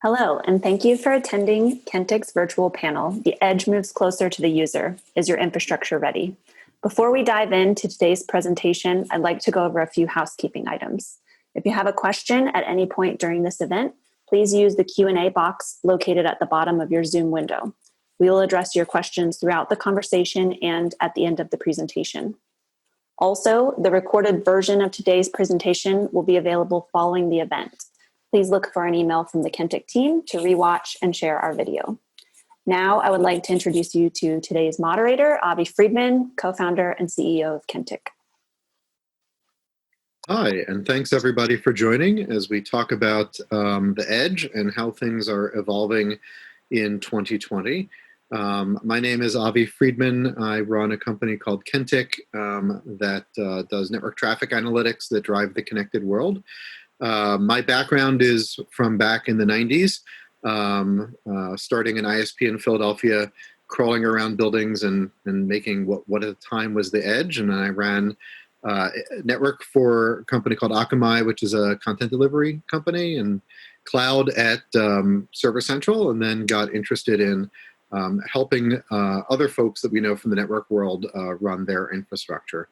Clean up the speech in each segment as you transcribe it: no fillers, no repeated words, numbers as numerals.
Hello, and thank you for attending Kentik's virtual panel, The Edge Moves Closer to the User. Is your infrastructure ready? Before we dive into today's presentation, I'd like to go over a few housekeeping items. If you have a question at any point during this event, please use the Q&A box located at the bottom of your Zoom window. We will address your questions throughout the conversation and at the end of the presentation. Also, the recorded version of today's presentation will be available following the event. Please look for an email from the Kentik team to rewatch and share our video. Now, I would like to introduce you to today's moderator, Avi Freedman, co-founder and CEO of Kentik. Hi, and thanks everybody for joining as we talk about the edge and how things are evolving in 2020. My name is Avi Freedman. I run a company called Kentik that does network traffic analytics that drive the connected world. My background is from back in the 90s, starting an ISP in Philadelphia, crawling around buildings and making what at the time was the edge. And then I ran a network for a company called Akamai, which is a content delivery company, and cloud at Server Central, and then got interested in helping other folks that we know from the network world run their infrastructure.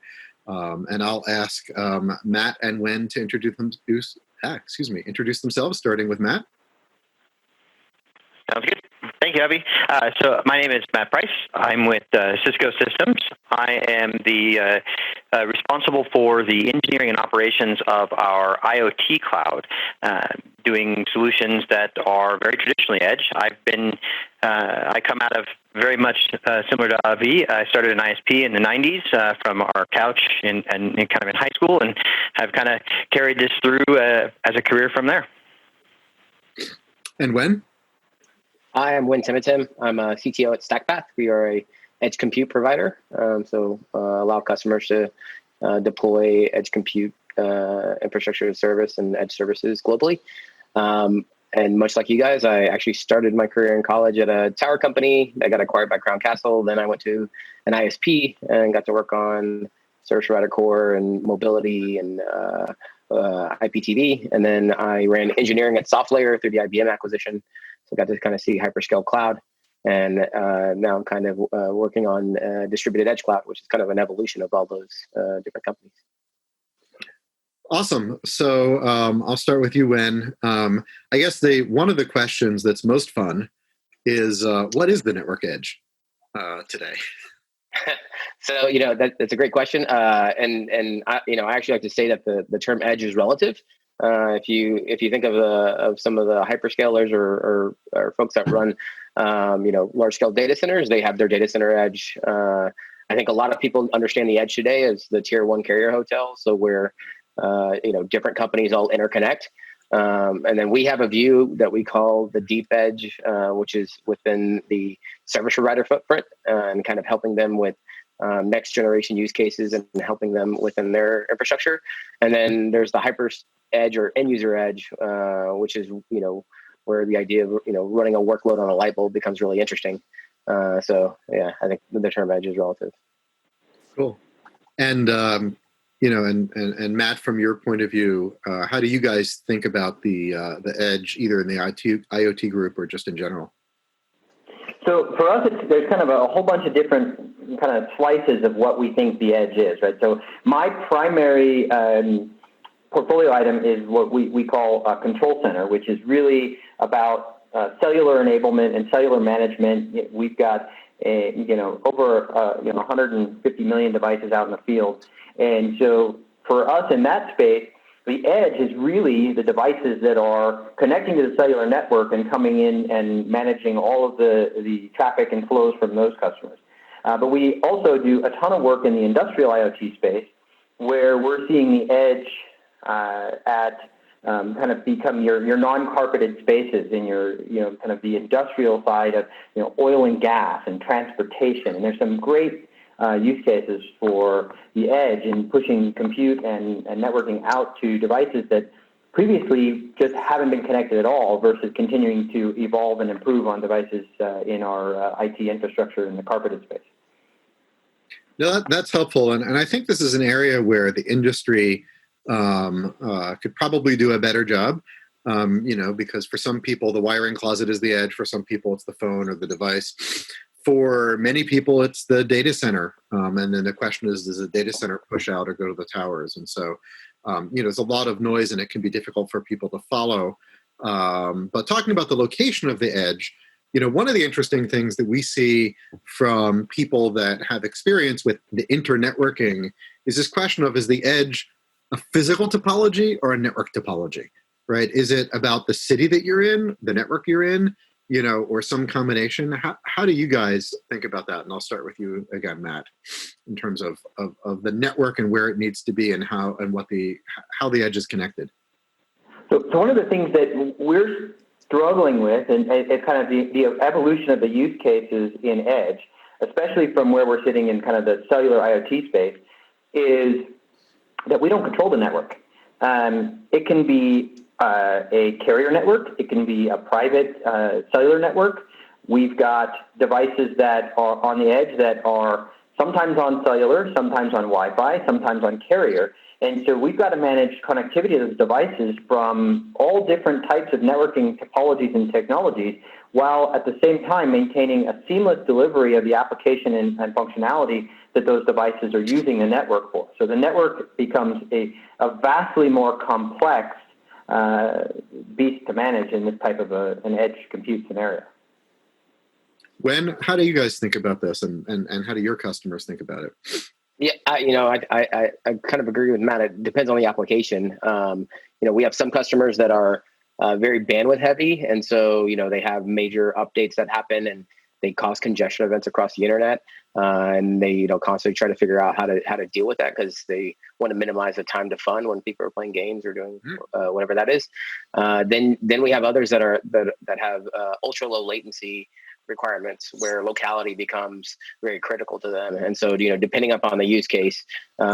And I'll ask Matt and Wen to introduce themselves, starting with Matt. Sounds good. Thank you, Avi. So my name is Matt Price. I'm with Cisco Systems. I am the responsible for the engineering and operations of our IoT cloud, doing solutions that are very traditionally edge. I come out of very much similar to Avi. I started an ISP in the 90s from our couch and kind of in high school, and have kind of carried this through as a career from there. And Wen? Hi, I'm Temitim. I'm a CTO at StackPath. We are a edge compute provider, so allow customers to deploy edge compute infrastructure as service and edge services globally. And much like you guys, I actually started my career in college at a tower company. I got acquired by Crown Castle. Then I went to an ISP and got to work on service provider core and mobility and IPTV. And then I ran engineering at SoftLayer through the IBM acquisition. So I got to kind of see hyperscale cloud. And now I'm kind of working on distributed edge cloud, which is kind of an evolution of all those different companies. Awesome. So I'll start with you, Wen. I guess one of the questions that's most fun is what is the network edge today? So that's a great question, and I actually like to say that the term edge is relative. If you think of some of the hyperscalers or folks that run large scale data centers, they have their data center edge. I think a lot of people understand the edge today as the tier 1 carrier hotel, so where different companies all interconnect. And then we have a view that we call the deep edge, which is within the service provider footprint and kind of helping them with next generation use cases and helping them within their infrastructure. And then there's the hyper edge or end user edge, which is, where the idea of, running a workload on a light bulb becomes really interesting. So yeah, I think the term edge is relative. Cool. And, and Matt, from your point of view, how do you guys think about the edge, either in the IoT group or just in general? So for us, there's kind of a whole bunch of different kind of slices of what we think the edge is, right? So my primary portfolio item is what we call a control center, which is really about cellular enablement and cellular management. We've got over 150 million devices out in the field. And so for us in that space, the edge is really the devices that are connecting to the cellular network and coming in and managing all of the traffic and flows from those customers. But we also do a ton of work in the industrial IoT space, where we're seeing the edge kind of become your non-carpeted spaces in your, kind of the industrial side of, oil and gas and transportation. And there's some great use cases for the edge in pushing compute and networking out to devices that previously just haven't been connected at all versus continuing to evolve and improve on devices in our IT infrastructure in the carpeted space. No, that's helpful. And I think this is an area where the industry could probably do a better job. because for some people, the wiring closet is the edge. For some people, it's the phone or the device. For many people, it's the data center. And then the question is, does the data center push out or go to the towers? And so, there's a lot of noise and it can be difficult for people to follow. But talking about the location of the edge, one of the interesting things that we see from people that have experience with the internetworking is this question of, is the edge a physical topology or a network topology, right? Is it about the city that you're in, the network you're in, or some combination? How do you guys think about that? And I'll start with you again, Matt, in terms of the network and where it needs to be and how the edge is connected. So one of the things that we're struggling with, and it's kind of the evolution of the use cases in edge, especially from where we're sitting in kind of the cellular IoT space, is that we don't control the network. It can be a carrier network. It can be a private cellular network. We've got devices that are on the edge that are sometimes on cellular, sometimes on Wi-Fi, sometimes on carrier. And so we've got to manage connectivity of those devices from all different types of networking topologies and technologies, while at the same time maintaining a seamless delivery of the application and functionality that those devices are using the network for. So the network becomes a vastly more complex beast to manage in this type of an edge compute scenario. How do you guys think about this, and how do your customers think about it? Yeah, I kind of agree with Matt. It depends on the application. We have some customers that are very bandwidth heavy, and so they have major updates that happen, and they cause congestion events across the internet, and they constantly try to figure out how to deal with that because they want to minimize the time to fun when people are playing games or doing whatever that is. Then we have others that have ultra low latency requirements where locality becomes very critical to them, and so depending upon the use case,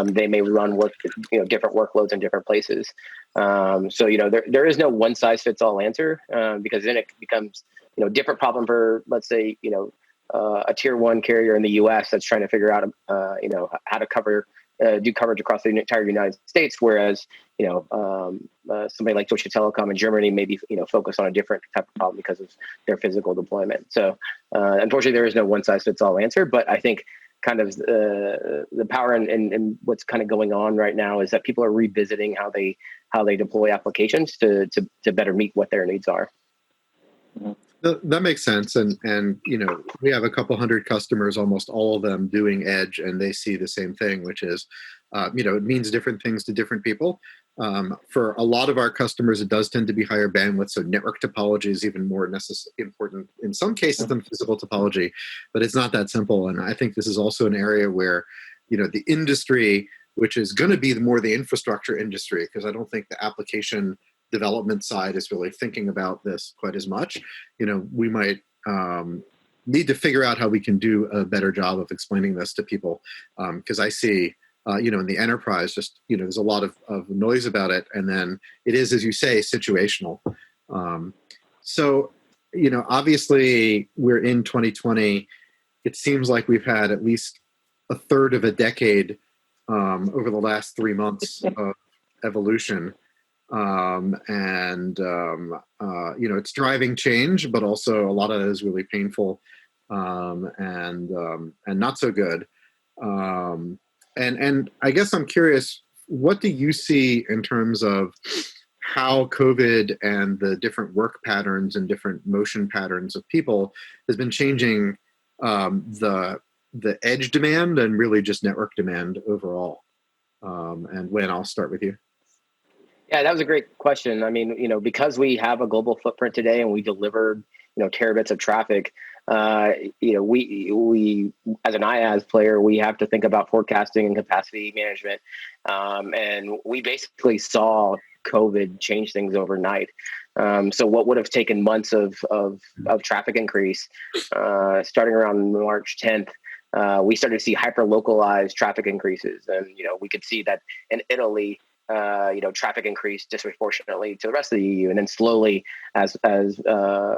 they may run different workloads in different places. So there is no one size fits all answer, because then it becomes different problem for, let's say, a tier one carrier in the U.S. that's trying to figure out how to do coverage across the entire United States, whereas somebody like Deutsche Telekom in Germany may be focused on a different type of problem because of their physical deployment. So unfortunately, there is no one size fits all answer. But I think kind of the power and what's kind of going on right now is that people are revisiting how they deploy applications to better meet what their needs are. That makes sense. And we have a couple hundred customers, almost all of them doing edge, and they see the same thing, which is, it means different things to different people. For a lot of our customers, it does tend to be higher bandwidth. So network topology is even more important in some cases than physical topology, but it's not that simple. And I think this is also an area where, the industry, which is going to be more the infrastructure industry, because I don't think the application development side is really thinking about this quite as much. We might need to figure out how we can do a better job of explaining this to people, because I see, in the enterprise, just, there's a lot of noise about it. And then it is, as you say, situational. So, obviously we're in 2020. It seems like we've had at least a third of a decade over the last 3 months of evolution. It's driving change, but also a lot of it is really painful and not so good. And I guess I'm curious, what do you see in terms of how COVID and the different work patterns and different motion patterns of people has been changing the edge demand and really just network demand overall? And Wayne, I'll start with you. Yeah, that was a great question. I mean, because we have a global footprint today and we delivered, terabits of traffic, we as an IaaS player, we have to think about forecasting and capacity management. And we basically saw COVID change things overnight. So what would have taken months of traffic increase, starting around March 10th, we started to see hyper localized traffic increases. And, we could see that in Italy, traffic increased disproportionately to the rest of the EU, and then slowly, as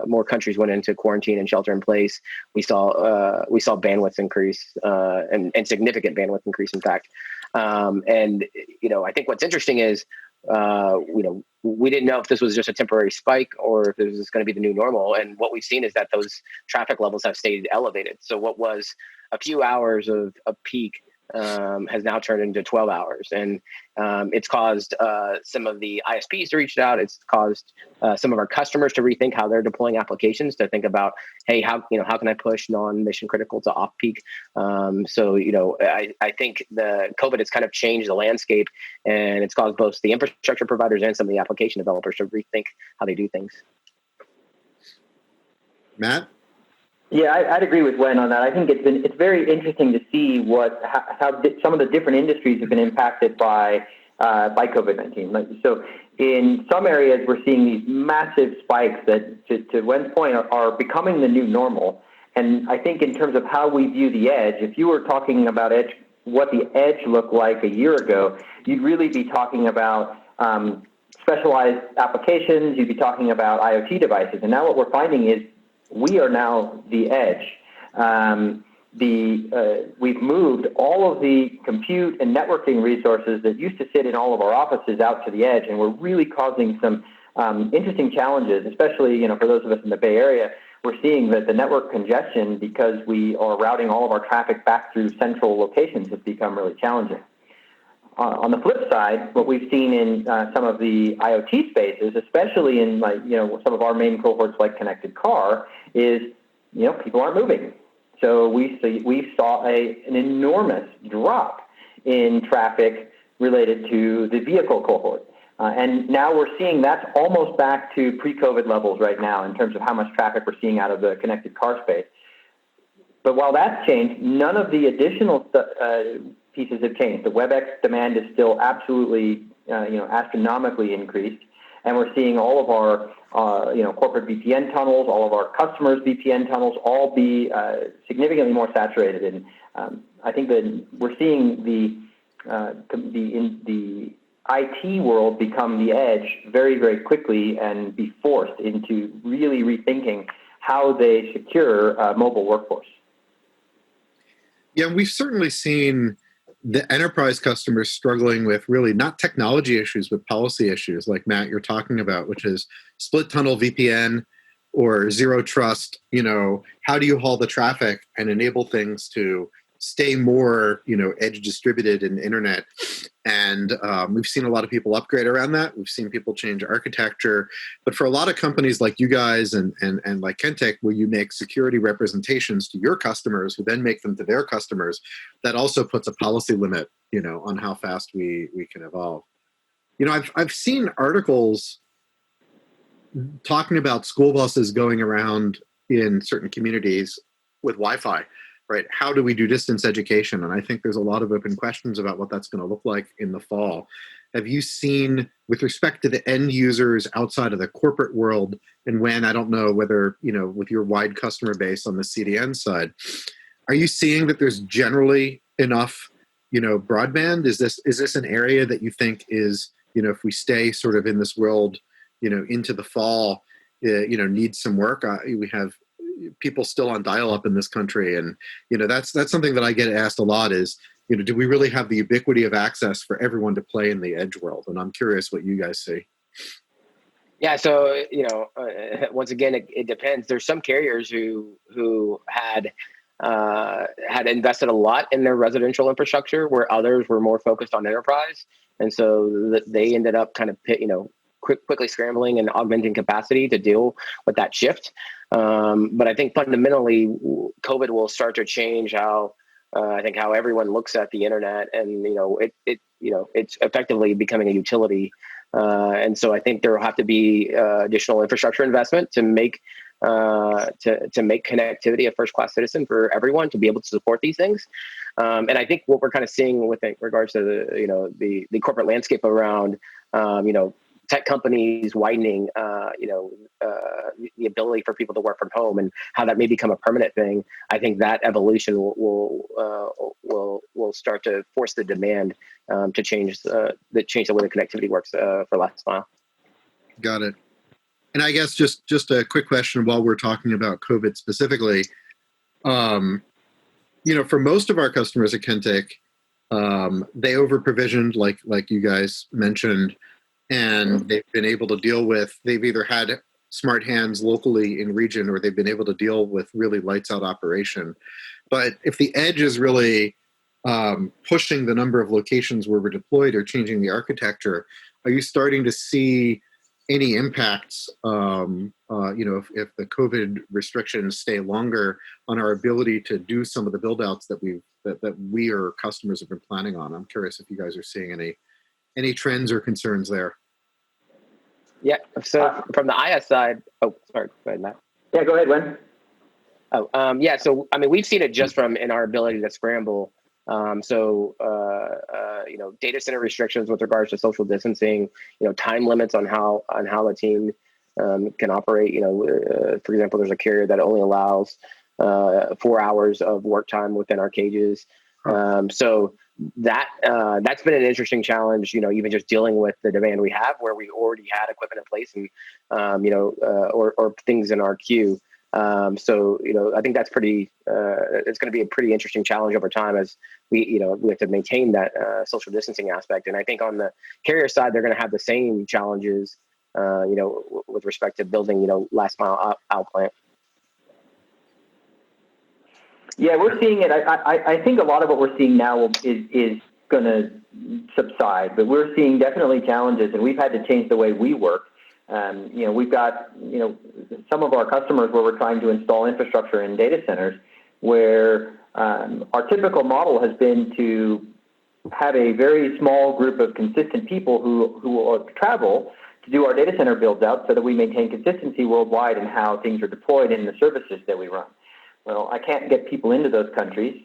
more countries went into quarantine and shelter in place, we saw bandwidth increase and significant bandwidth increase, in fact. I think what's interesting is we didn't know if this was just a temporary spike or if this was going to be the new normal. And what we've seen is that those traffic levels have stayed elevated. So what was a few hours of peak has now turned into 12 hours. And it's caused some of the ISPs to reach out. It's caused some of our customers to rethink how they're deploying applications, to think about, hey, how can I push non-mission critical to off-peak? I think the COVID has kind of changed the landscape, and it's caused both the infrastructure providers and some of the application developers to rethink how they do things. Matt? Yeah, I'd agree with Wen on that. I think it's very interesting to see how some of the different industries have been impacted by COVID-19. So in some areas, we're seeing these massive spikes that, to Wen's point, are becoming the new normal. And I think in terms of how we view the edge, if you were talking about what the edge looked like a year ago, you'd really be talking about specialized applications. You'd be talking about IoT devices. And now what we're finding is we are now the edge. We've moved all of the compute and networking resources that used to sit in all of our offices out to the edge, and we're really causing some interesting challenges, especially for those of us in the Bay Area. We're seeing that the network congestion, because we are routing all of our traffic back through central locations, has become really challenging. On the flip side, what we've seen in some of the IoT spaces, especially in some of our main cohorts like connected car, is people aren't moving. So we saw an enormous drop in traffic related to the vehicle cohort, and now we're seeing that's almost back to pre-COVID levels right now in terms of how much traffic we're seeing out of the connected car space. But while that's changed, none of the additional pieces have changed. The WebEx demand is still absolutely, astronomically increased, and we're seeing all of our, corporate VPN tunnels, all of our customers' VPN tunnels, all be significantly more saturated. And I think that we're seeing the IT world become the edge very, very quickly and be forced into really rethinking how they secure a mobile workforce. Yeah, we've certainly seen the enterprise customers struggling with really not technology issues, but policy issues like Matt, you're talking about, which is split tunnel VPN or zero trust. How do you haul the traffic and enable things to stay more, edge distributed in the internet? And we've seen a lot of people upgrade around that. We've seen people change architecture. But for a lot of companies like you guys and like Kentik, where you make security representations to your customers who then make them to their customers, that also puts a policy limit, on how fast we can evolve. I've seen articles talking about school buses going around in certain communities with Wi-Fi. Right? How do we do distance education? And I think there's a lot of open questions about what that's going to look like in the fall. Have you seen, with respect to the end users outside of the corporate world, and when, I don't know whether, with your wide customer base on the CDN side, are you seeing that there's generally enough, broadband? Is this an area that you think is, if we stay sort of in this world, into the fall, needs some work? We have people still on dial-up in this country, and that's something that I get asked a lot is, do we really have the ubiquity of access for everyone to play in the edge world? And I'm curious what you guys see. Yeah, so once again, it depends. There's some carriers who had invested a lot in their residential infrastructure, where others were more focused on enterprise, and so they ended up kind of quickly scrambling and augmenting capacity to deal with that shift. But I think fundamentally, COVID will start to change how everyone looks at the internet, and it's effectively becoming a utility. And so I think there will have to be additional infrastructure investment to make connectivity a first-class citizen for everyone to be able to support these things. And I think what we're kind of seeing with regards to the corporate landscape around tech companies widening, the ability for people to work from home and how that may become a permanent thing. I think that evolution will start to force the demand to change the way the connectivity works for last mile. Got it. And I guess just a quick question while we're talking about COVID specifically. For most of our customers at Kentik, they over provisioned, like you guys mentioned. and they've been able to deal with, they've either had smart hands locally in region, or they've been able to deal with really lights out operation. But if the edge is really pushing the number of locations where we're deployed or changing the architecture, are you starting to see any impacts, if the COVID restrictions stay longer, on our ability to do some of the build outs that we or customers have been planning on? I'm curious if you guys are seeing any trends or concerns there. Yeah. So from the IS side, oh, sorry, go ahead, Matt. Yeah, go ahead, Wen. Yeah. So, I mean, we've seen it just from in our ability to scramble. Data center restrictions with regards to social distancing, time limits on how the team can operate. For example, there's a carrier that only allows 4 hours of work time within our cages. So that's been an interesting challenge, even just dealing with the demand we have, where we already had equipment in place and, or things in our queue. I think that's it's going to be a pretty interesting challenge over time as we have to maintain that social distancing aspect. And I think on the carrier side, they're going to have the same challenges, with respect to building, last mile out plant. Yeah, we're seeing it. I think a lot of what we're seeing now is going to subside, but we're seeing definitely challenges, and we've had to change the way we work. We've got, some of our customers where we're trying to install infrastructure in data centers where our typical model has been to have a very small group of consistent people who will travel to do our data center builds out so that we maintain consistency worldwide in how things are deployed in the services that we run. Well, I can't get people into those countries.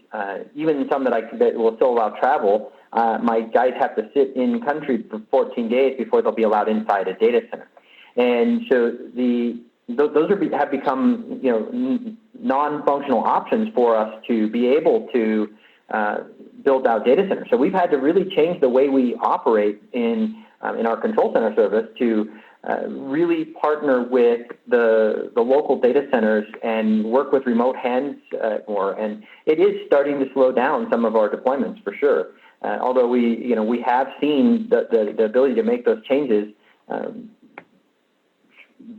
Even some that will still allow travel, my guys have to sit in country for 14 days before they'll be allowed inside a data center. And so those have become, non-functional options for us to be able to build out data centers. So we've had to really change the way we operate in our control center service to really partner with the local data centers and work with remote hands more. And it is starting to slow down some of our deployments for sure. Although we have seen the ability to make those changes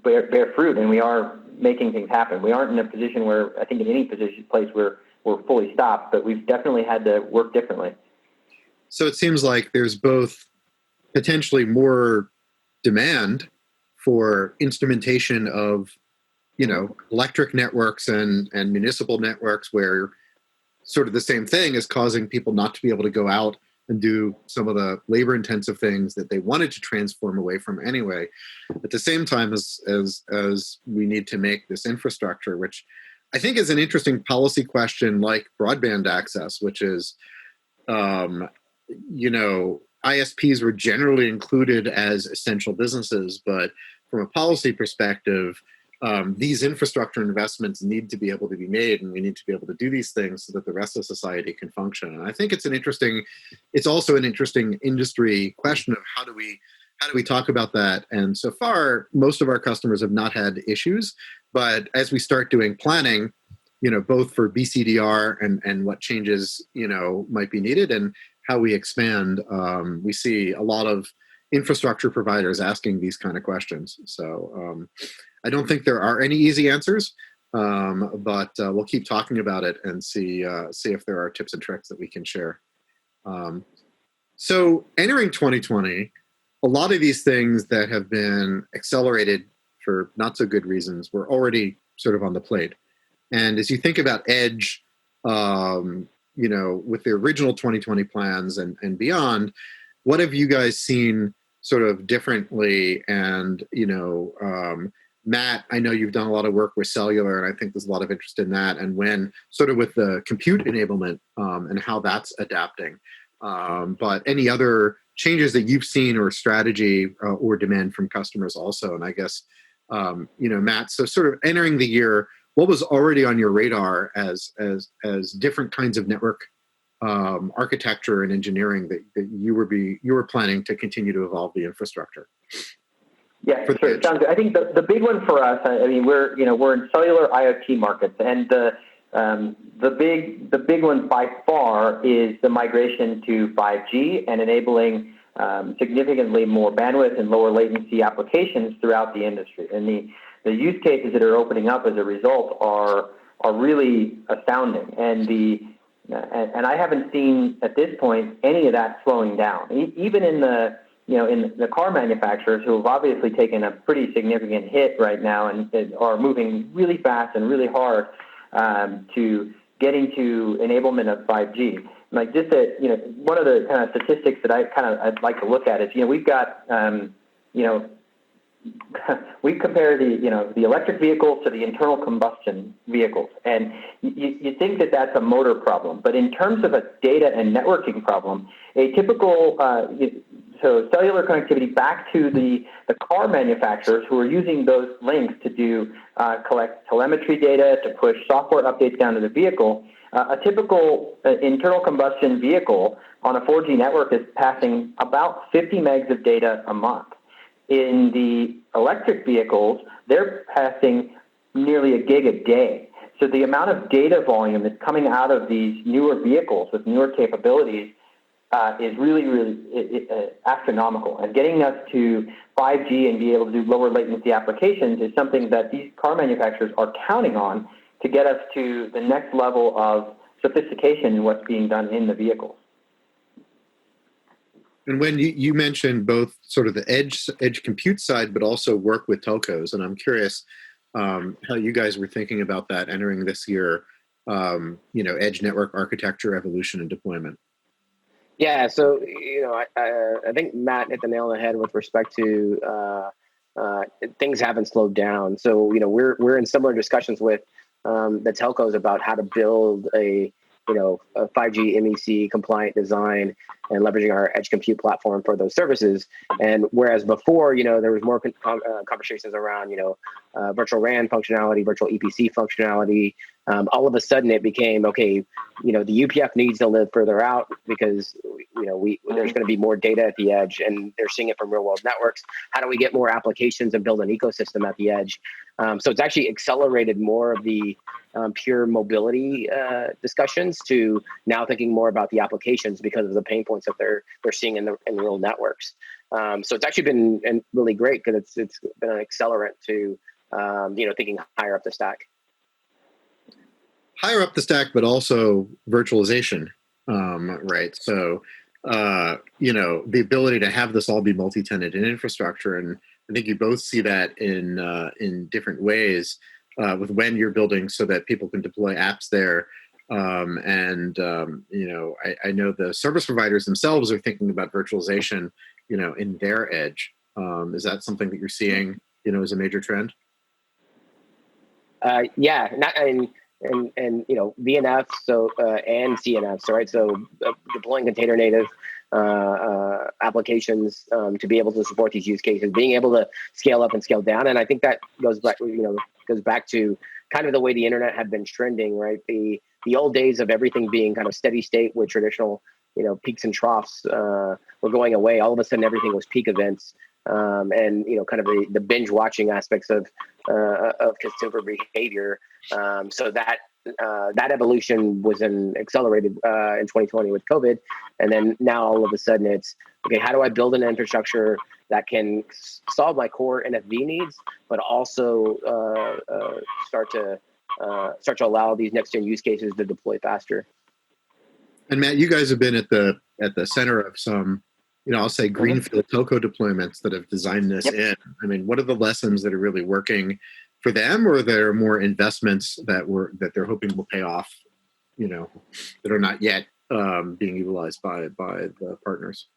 bear fruit, and we are making things happen. We aren't in a position where, I think in any place where we're fully stopped, but we've definitely had to work differently. So it seems like there's both potentially more demand for instrumentation of, electric networks and municipal networks, where sort of the same thing is causing people not to be able to go out and do some of the labor intensive things that they wanted to transform away from anyway. At the same time as we need to make this infrastructure, which I think is an interesting policy question, like broadband access, which is, ISPs were generally included as essential businesses, but from a policy perspective, these infrastructure investments need to be able to be made, and we need to be able to do these things so that the rest of society can function. And I think it's also an interesting industry question of how do we talk about that? And so far, most of our customers have not had issues, but as we start doing planning, both for BCDR and what changes, might be needed and how we expand, we see a lot of infrastructure providers asking these kind of questions. So I don't think there are any easy answers, but we'll keep talking about it and see if there are tips and tricks that we can share. So entering 2020, a lot of these things that have been accelerated for not so good reasons were already sort of on the plate. And as you think about Edge, with the original 2020 plans and beyond, what have you guys seen sort of differently? And, Matt, I know you've done a lot of work with cellular, and I think there's a lot of interest in that. And when sort of with the compute enablement and how that's adapting. But any other changes that you've seen or strategy or demand from customers also? And I guess, Matt, so sort of entering the year, what was already on your radar as different kinds of network architecture and engineering that you were planning to continue to evolve the infrastructure? Yeah, sure. Sounds good. I think the big one for us, we're in cellular IoT markets, and the big one by far is the migration to 5G and enabling significantly more bandwidth and lower latency applications throughout the industry. And the use cases that are opening up as a result are really astounding. And I haven't seen at this point any of that slowing down. Even in the car manufacturers, who have obviously taken a pretty significant hit right now and are moving really fast and really hard to getting to enablement of 5G. Like just one of the kind of statistics that I'd like to look at is, we've got, we compare the electric vehicles to the internal combustion vehicles, and you think that that's a motor problem, but in terms of a data and networking problem, a typical so cellular connectivity back to the car manufacturers who are using those links to collect telemetry data, to push software updates down to the vehicle. A typical internal combustion vehicle on a 4G network is passing about 50 megs of data a month. In the electric vehicles, they're passing nearly a gig a day. So the amount of data volume that's coming out of these newer vehicles with newer capabilities is really, really astronomical. And getting us to 5G and be able to do lower latency applications is something that these car manufacturers are counting on to get us to the next level of sophistication in what's being done in the vehicles. And when you mentioned both sort of the edge compute side, but also work with telcos, and I'm curious how you guys were thinking about that entering this year, edge network architecture, evolution, and deployment. Yeah, so I think Matt hit the nail on the head with respect to things haven't slowed down. So we're in similar discussions with the telcos about how to build a 5G MEC compliant design and leveraging our edge compute platform for those services. And whereas before, there was more conversations around, virtual RAN functionality, virtual EPC functionality. All of a sudden it became, okay, the UPF needs to live further out because, there's going to be more data at the edge and they're seeing it from real world networks. How do we get more applications and build an ecosystem at the edge? So it's actually accelerated more of the pure mobility discussions to now thinking more about the applications because of the pain points that they're seeing in real networks. So it's actually been really great because it's been an accelerant to thinking higher up the stack. Higher up the stack, but also virtualization, right? So the ability to have this all be multi-tenant in infrastructure, and I think you both see that in different ways with when you're building so that people can deploy apps there. I know the service providers themselves are thinking about virtualization, in their edge. Is that something that you're seeing, as a major trend? Yeah, and VNF and CNF, right? So deploying container native applications to be able to support these use cases, being able to scale up and scale down, and I think that goes back to kind of the way the internet had been trending, right? The old days of everything being kind of steady state with traditional peaks and troughs were going away. All of a sudden, everything was peak events, and kind of the binge watching aspects of consumer behavior. So that evolution was accelerated in 2020 with COVID, and then now all of a sudden it's okay. How do I build an infrastructure that can solve my core NFV needs, but also start to allow these next gen use cases to deploy faster? And Matt, you guys have been at the center of some, I'll say greenfield telco deployments that have designed this in. I mean, what are the lessons that are really working for them, or there are more investments that they're hoping will pay off, that are not yet being utilized by the partners?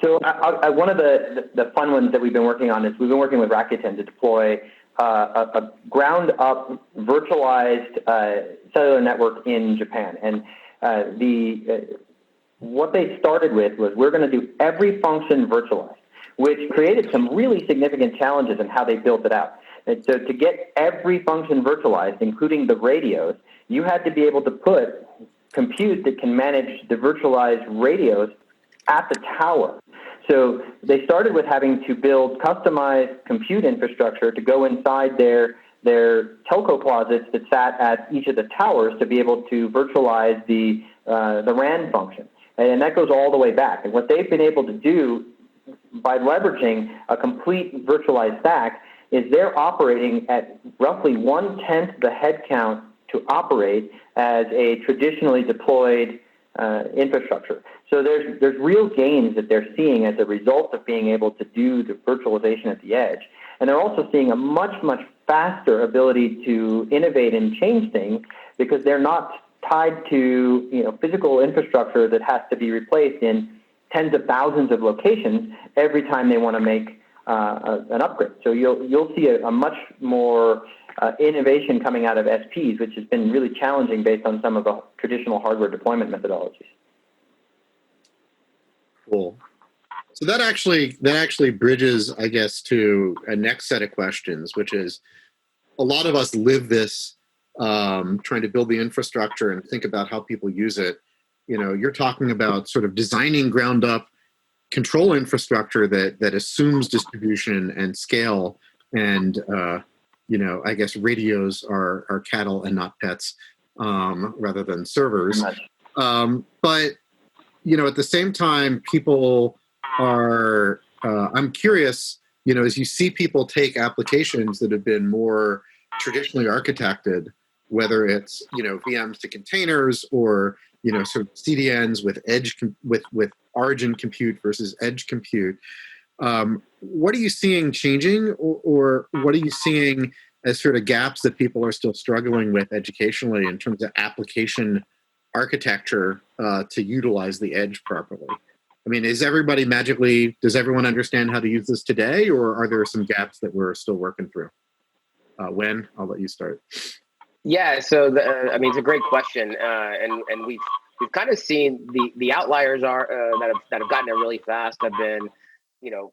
So one of the fun ones that we've been working on is we've been working with Rakuten to deploy a ground-up virtualized cellular network in Japan. And what they started with was, we're going to do every function virtualized, which created some really significant challenges in how they built it out. And so to get every function virtualized, including the radios, you had to be able to put compute that can manage the virtualized radios at the tower. So they started with having to build customized compute infrastructure to go inside their telco closets that sat at each of the towers to be able to virtualize the RAN function. And that goes all the way back. And what they've been able to do by leveraging a complete virtualized stack is they're operating at roughly 1/10 the headcount to operate as a traditionally deployed infrastructure. So there's real gains that they're seeing as a result of being able to do the virtualization at the edge. And they're also seeing a much, much faster ability to innovate and change things because they're not tied to physical infrastructure that has to be replaced in tens of thousands of locations every time they want to make an upgrade. So you'll see a much more innovation coming out of SPs, which has been really challenging based on some of the traditional hardware deployment methodologies. Cool. So that actually bridges, I guess, to a next set of questions, which is a lot of us live this trying to build the infrastructure and think about how people use it. You're talking about sort of designing ground up control infrastructure that assumes distribution and scale and I guess radios are cattle and not pets rather than servers. But at the same time, people are. I'm curious. As you see people take applications that have been more traditionally architected, whether it's VMs to containers or sort of CDNs with with origin compute versus edge compute. What are you seeing changing, or what are you seeing as sort of gaps that people are still struggling with educationally in terms of application architecture to utilize the edge properly? I mean, does everyone understand how to use this today, or are there some gaps that we're still working through? Wen, I'll let you start. Yeah, so it's a great question, and we've kind of seen the outliers that have gotten there really fast have been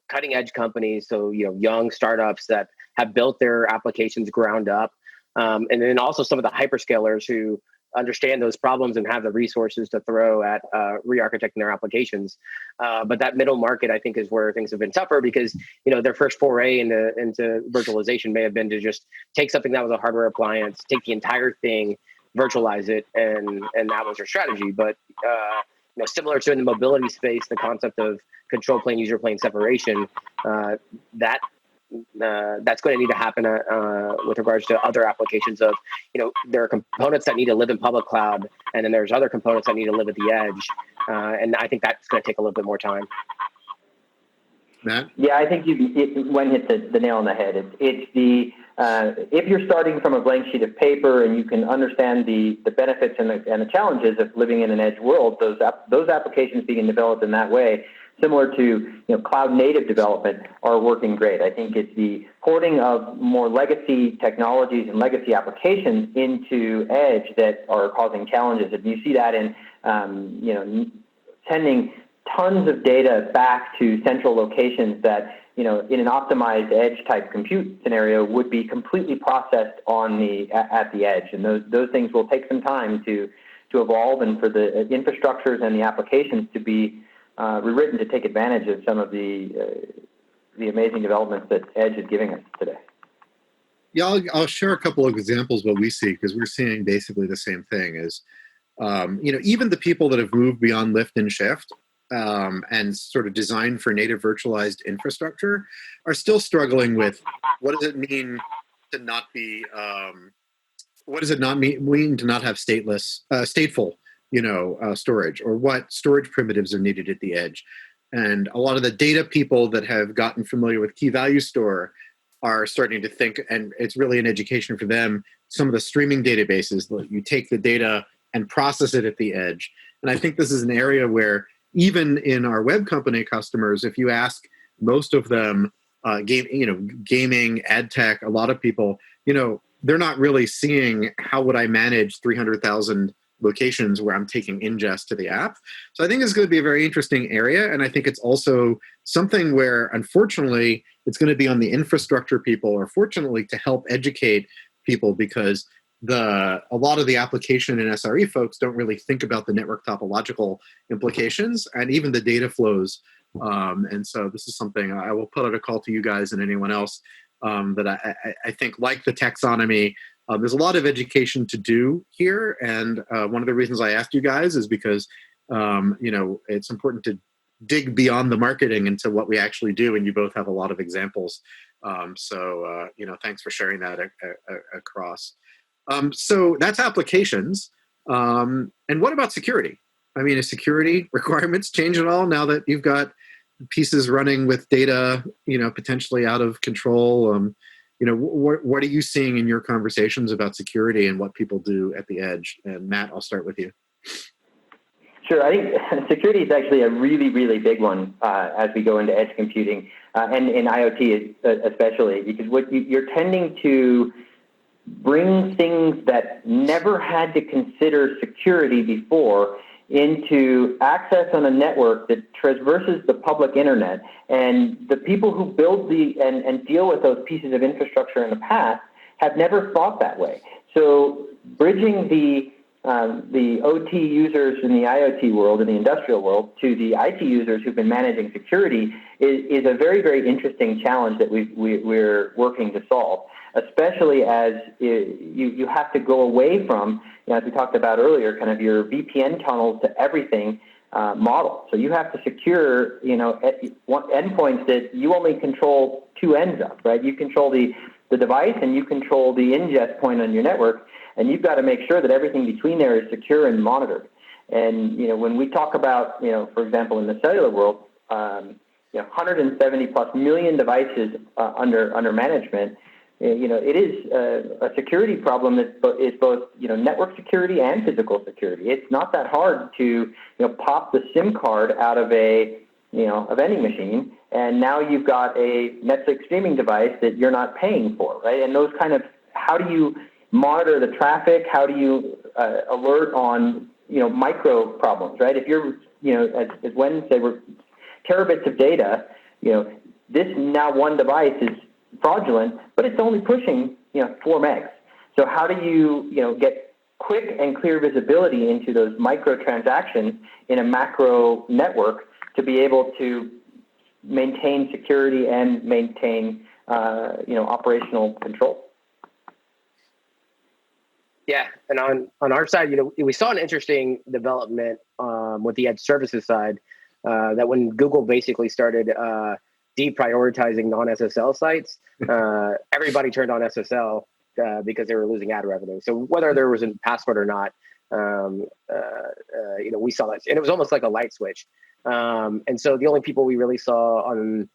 cutting edge companies, so young startups that have built their applications ground up, and then also some of the hyperscalers who understand those problems and have the resources to throw at re-architecting their applications. But that middle market, I think, is where things have been tougher because their first foray into virtualization may have been to just take something that was a hardware appliance, take the entire thing, virtualize it, and that was their strategy. But similar to in the mobility space, the concept of control plane, user plane separation, that's going to need to happen with regards to other applications of, there are components that need to live in public cloud, and then there's other components that need to live at the edge. And I think that's going to take a little bit more time. Matt? Yeah, I think Wen hit the nail on the head. It's if you're starting from a blank sheet of paper and you can understand the benefits and the challenges of living in an edge world, those applications being developed in that way, similar to cloud native development, are working great. I think it's the porting of more legacy technologies and legacy applications into edge that are causing challenges. And you see that in sending tons of data back to central locations that in an optimized edge type compute scenario would be completely processed at the edge. And those things will take some time to evolve, and for the infrastructures and the applications to be rewritten to take advantage of some of the amazing developments that edge is giving us today. Yeah, I'll share a couple of examples what we see, because we're seeing basically the same thing. Is even the people that have moved beyond lift and shift and sort of designed for native virtualized infrastructure are still struggling with what does it mean to not be what does it not mean to not have stateful storage, or what storage primitives are needed at the edge. And a lot of the data people that have gotten familiar with key value store are starting to think, and it's really an education for them, some of the streaming databases, you take the data and process it at the edge. And I think this is an area where even in our web company customers, if you ask most of them, gaming, ad tech, a lot of people, they're not really seeing how would I manage 300,000 locations where I'm taking ingest to the app. So I think it's going to be a very interesting area. And I think it's also something where, unfortunately, it's going to be on the infrastructure people, or fortunately to help educate people, because a lot of the application and SRE folks don't really think about the network topological implications and even the data flows. And so this is something I will put out a call to you guys and anyone else that I think, like the taxonomy, there's a lot of education to do here. And one of the reasons I asked you guys is because it's important to dig beyond the marketing into what we actually do, and you both have a lot of examples. Thanks for sharing that across. So that's applications. And what about security? I mean, is security requirements change at all now that you've got pieces running with data, potentially out of control? What are you seeing in your conversations about security and what people do at the edge? And Matt, I'll start with you. Sure. I think security is actually a really, really big one as we go into edge computing and in IoT especially, because what you're tending to bring things that never had to consider security before into access on a network that traverses the public internet. And the people who build and deal with those pieces of infrastructure in the past have never thought that way. So bridging the OT users in the IoT world, in the industrial world, to the IT users who've been managing security is a very, very interesting challenge that we're working to solve, especially as you have to go away from, as we talked about earlier, kind of your VPN tunnels to everything model. So you have to secure, endpoints that you only control two ends of, right? You control the device and you control the ingest point on your network. And you've got to make sure that everything between there is secure and monitored. And, when we talk about, for example, in the cellular world, 170 plus million devices under management, it is a security problem that is both, network security and physical security. It's not that hard to, pop the SIM card out of a vending machine, and now you've got a Netflix streaming device that you're not paying for, right? And those kind of, how do you monitor the traffic? How do you alert on, micro problems, right? If you're, as Wen said, we're terabits of data, this now one device is fraudulent, but it's only pushing, 4 megs. So how do you, get quick and clear visibility into those micro transactions in a macro network to be able to maintain security and maintain, operational control? Yeah, and on our side, we saw an interesting development with the edge services side that when Google basically started deprioritizing non-SSL sites, everybody turned on SSL because they were losing ad revenue. So whether there was a password or not, we saw that, and it was almost like a light switch. And so the only people we really saw on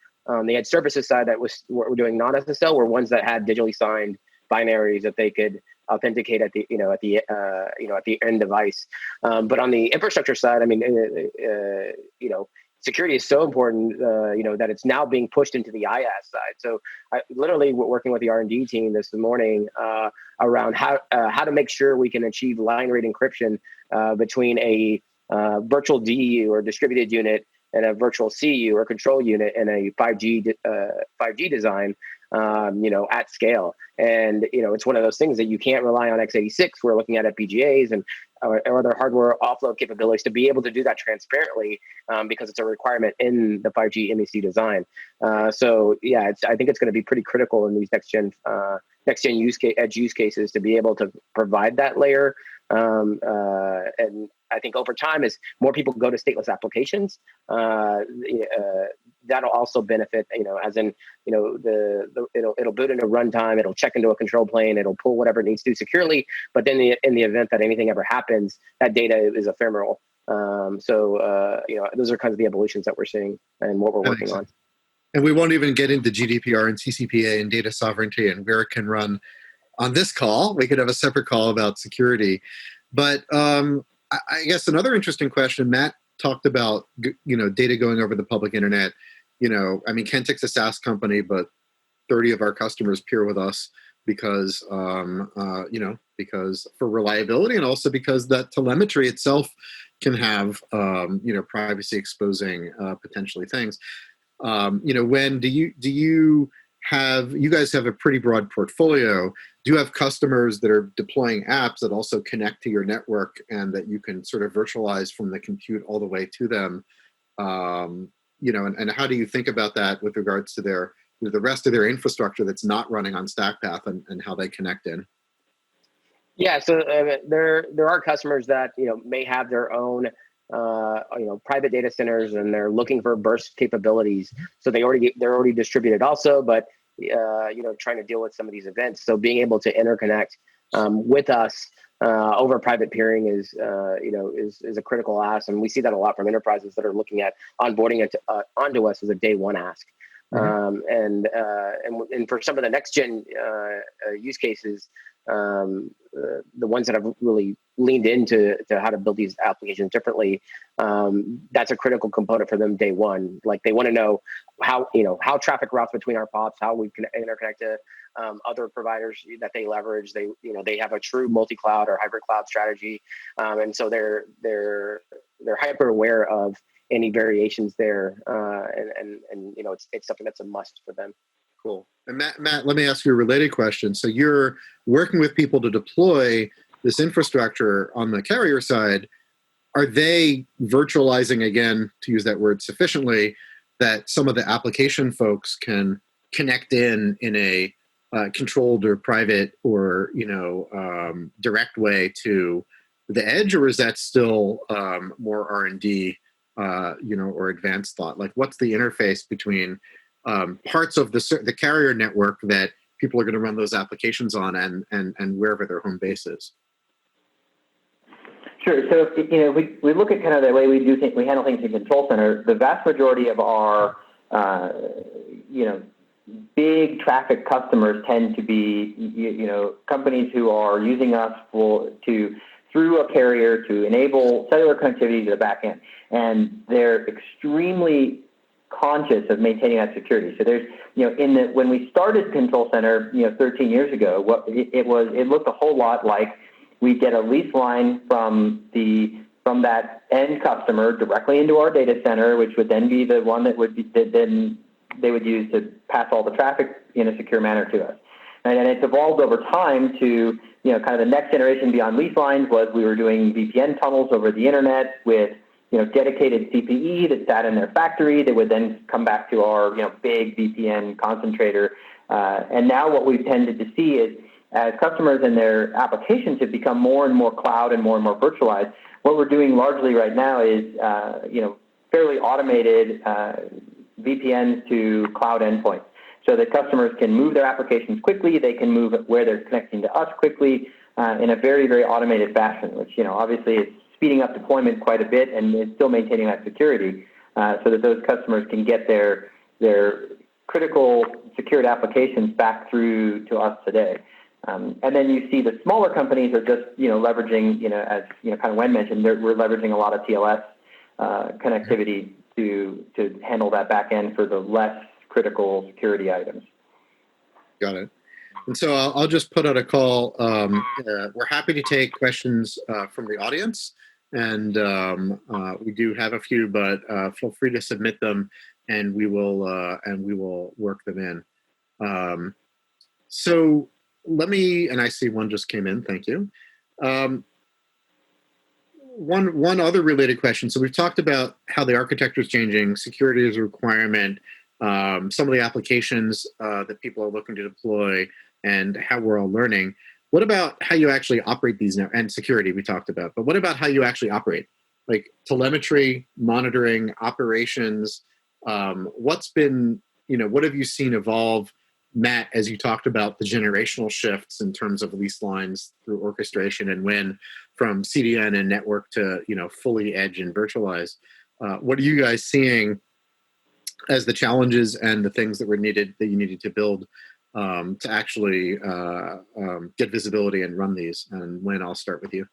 the edge services side that were doing non-SSL were ones that had digitally signed binaries that they could authenticate at the end device. But on the infrastructure side, I mean, security is so important, that it's now being pushed into the IaaS side. So we're working with the R&D team this morning around how to make sure we can achieve line rate encryption between a virtual DU or distributed unit and a virtual CU or control unit in a 5G design, at scale. And, it's one of those things that you can't rely on x86. We're looking at FPGAs and other hardware offload capabilities to be able to do that transparently, because it's a requirement in the 5G MEC design. I think it's going to be pretty critical in these next gen edge use cases to be able to provide that layer. And I think over time, as more people go to stateless applications, that'll also benefit, as in, it'll boot into runtime, it'll check into a control plane, it'll pull whatever it needs to securely. But then in the event that anything ever happens, that data is ephemeral. Those are kinds of the evolutions that we're seeing and what we're working on. And we won't even get into GDPR and CCPA and data sovereignty and where it can run on this call. We could have a separate call about security. But I guess another interesting question, Matt talked about, data going over the public internet. Kentik's a SaaS company, but 30 of our customers peer with us because for reliability, and also because that telemetry itself can have, privacy exposing potentially things. When you guys have a pretty broad portfolio. Do you have customers that are deploying apps that also connect to your network and that you can sort of virtualize from the compute all the way to them? And how do you think about that with regards to the rest of their infrastructure that's not running on StackPath and how they connect in? Yeah, so there are customers that may have their own private data centers, and they're looking for burst capabilities. So they're already distributed also, but trying to deal with some of these events. So being able to interconnect with us over private peering is a critical ask, and we see that a lot from enterprises that are looking at onboarding it onto us as a day one ask. Mm-hmm. And for some of the next gen use cases, the ones that have really leaned into how to build these applications differently, that's a critical component for them day one. Like they want to know how traffic routes between our POPs, how we can interconnect to other providers that they leverage. They have a true multi-cloud or hybrid cloud strategy, and so they're hyper aware of any variations there, and it's something that's a must for them. Cool. And Matt, let me ask you a related question. So you're working with people to deploy this infrastructure on the carrier side. Are they virtualizing, again, to use that word sufficiently, that some of the application folks can connect in a controlled or private or direct way to the edge, or is that still more R&D, or advanced thought? Like, what's the interface between parts of the carrier network that people are going to run those applications on and wherever their home base is? Sure. So, we look at kind of the way we handle things in Control Center. The vast majority of our, big traffic customers tend to be, companies who are using us through a carrier to enable cellular connectivity to the back end. And they're extremely conscious of maintaining that security. So there's, when we started Control Center, 13 years ago, it looked a whole lot like we get a lease line from that end customer directly into our data center, which would then be the one that they would use to pass all the traffic in a secure manner to us. And it's evolved over time to, kind of the next generation beyond lease lines was we were doing VPN tunnels over the internet with, dedicated CPE that sat in their factory that would then come back to our, big VPN concentrator. And now what we've tended to see is as customers and their applications have become more and more cloud and more virtualized, what we're doing largely right now is, fairly automated VPNs to cloud endpoints so that customers can move their applications quickly. They can move where they're connecting to us quickly in a very, very automated fashion, which, obviously is speeding up deployment quite a bit and is still maintaining that security so that those customers can get their critical secured applications back through to us today. And then you see the smaller companies are just, leveraging, as, kind of Wen mentioned, we're leveraging a lot of TLS connectivity to handle that back end for the less critical security items. Got it. And so I'll just put out a call. We're happy to take questions from the audience, and we do have a few, but feel free to submit them, and we will work them in. So let me, and I see one just came in. Thank you. One other related question. So we've talked about how the architecture is changing, security is a requirement, some of the applications that people are looking to deploy, and how we're all learning. What about how you actually operate these now? And security we talked about, but what about how you actually operate? Like telemetry, monitoring, operations. What have you seen evolve, Matt, as you talked about the generational shifts in terms of lease lines through orchestration and when from CDN and network to, fully edge and virtualized? What are you guys seeing as the challenges and the things that you needed to build to actually get visibility and run these? And Wen, I'll start with you.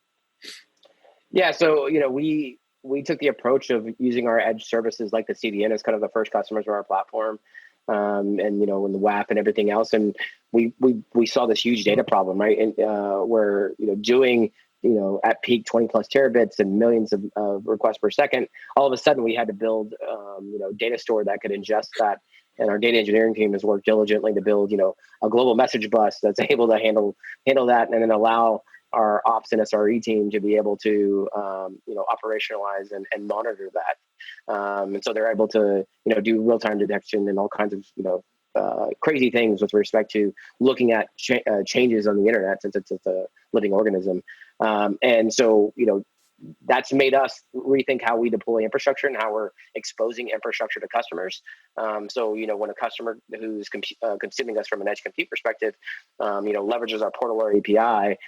Yeah, so we took the approach of using our edge services like the CDN as kind of the first customers of our platform, and in the WAP and everything else, and we saw this huge data problem, right? And where doing at peak 20 plus terabits and millions of requests per second, all of a sudden we had to build data store that could ingest that. And our data engineering team has worked diligently to build, a global message bus that's able to handle that, and then allow our ops and SRE team to be able to, operationalize and monitor that. And so they're able to, do real-time detection and all kinds of, crazy things with respect to looking at changes on the internet, since it's a living organism. And so, that's made us rethink how we deploy infrastructure and how we're exposing infrastructure to customers. So, when a customer who's consuming us from an edge compute perspective, leverages our portal API,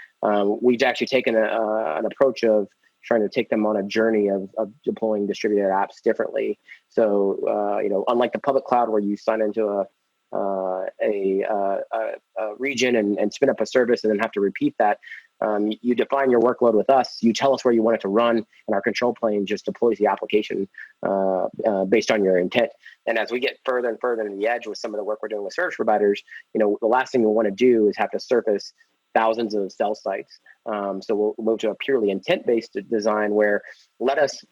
we've actually taken an approach of trying to take them on a journey of deploying distributed apps differently. So, unlike the public cloud where you sign into a region and spin up a service and then have to repeat that, you define your workload with us, you tell us where you want it to run, and our control plane just deploys the application based on your intent. And as we get further and further into the edge with some of the work we're doing with service providers, the last thing we want to do is have to surface thousands of cell sites. So we'll move to a purely intent-based design where let us